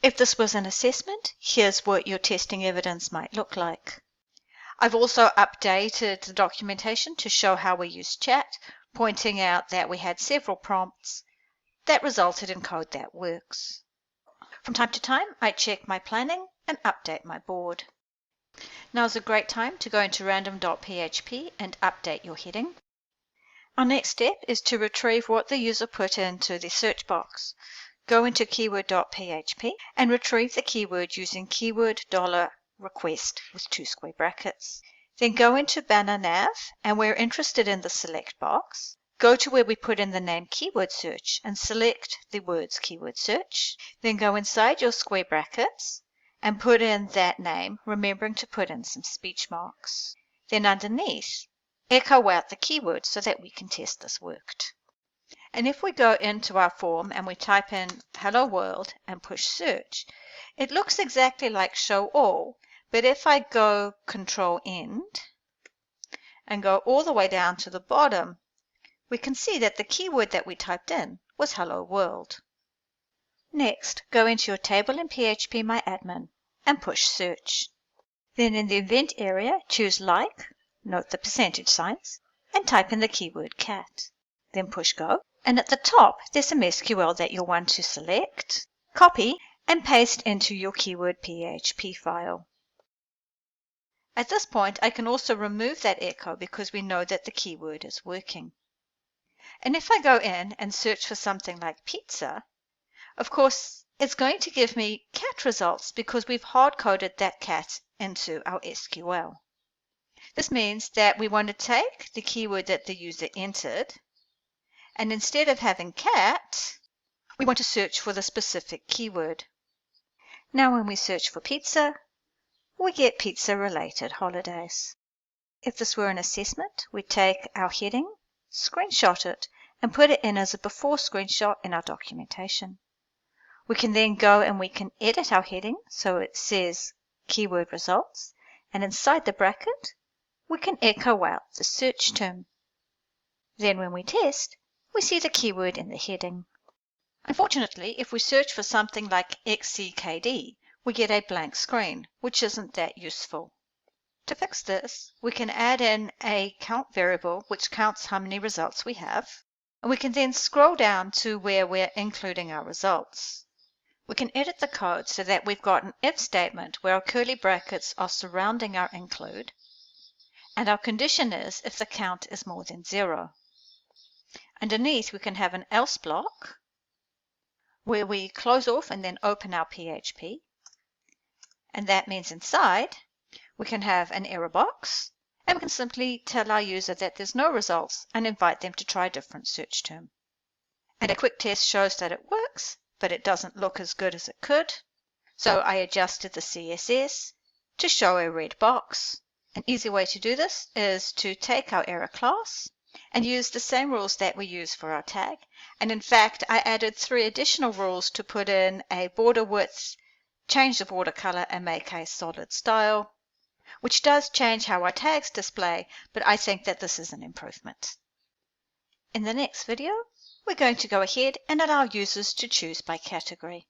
If this was an assessment, here's what your testing evidence might look like. I've also updated the documentation to show how we use chat, pointing out that we had several prompts that resulted in code that works. From time to time, I check my planning and update my board. Now's a great time to go into random.php and update your heading. Our next step is to retrieve what the user put into the search box. Go into keyword.php and retrieve the keyword using keyword $request with 2 square brackets. Then go into banner nav, and we're interested in the select box. Go to where we put in the name keyword search and select the words keyword search. Then go inside your square brackets and put in that name, remembering to put in some speech marks. Then underneath, echo out the keyword so that we can test this worked. And if we go into our form and we type in hello world and push search, it looks exactly like show all, but if I go control end and go all the way down to the bottom, we can see that the keyword that we typed in was hello world. Next, go into your table in phpMyAdmin and push search. Then in the event area, choose like, note the percentage signs, and type in the keyword cat. Then push go. And at the top, there's some SQL that you'll want to select, copy, and paste into your keyword PHP file. At this point, I can also remove that echo because we know that the keyword is working. And if I go in and search for something like pizza, of course, it's going to give me cat results because we've hard-coded that cat into our SQL. This means that we want to take the keyword that the user entered, and instead of having cat, we want to search for the specific keyword. Now when we search for pizza, we get pizza-related holidays. If this were an assessment, we'd take our heading, screenshot it, and put it in as a before screenshot in our documentation. We can then go and we can edit our heading so it says keyword results, and inside the bracket, we can echo out the search term. Then when we test, we see the keyword in the heading. Unfortunately, if we search for something like XCKD, we get a blank screen, which isn't that useful. To fix this, we can add in a count variable which counts how many results we have, and we can then scroll down to where we're including our results. We can edit the code so that we've got an if statement where our curly brackets are surrounding our include, and our condition is if the count is more than 0. Underneath, we can have an else block where we close off and then open our PHP. And that means inside, we can have an error box, and we can simply tell our user that there's no results and invite them to try a different search term. And a quick test shows that it works, but it doesn't look as good as it could. So I adjusted the CSS to show a red box. An easy way to do this is to take our error class and use the same rules that we use for our tag. And in fact, I added 3 additional rules to put in a border width, change the border color, and make a solid style, which does change how our tags display, but I think that this is an improvement. In the next video, we're going to go ahead and allow users to choose by category.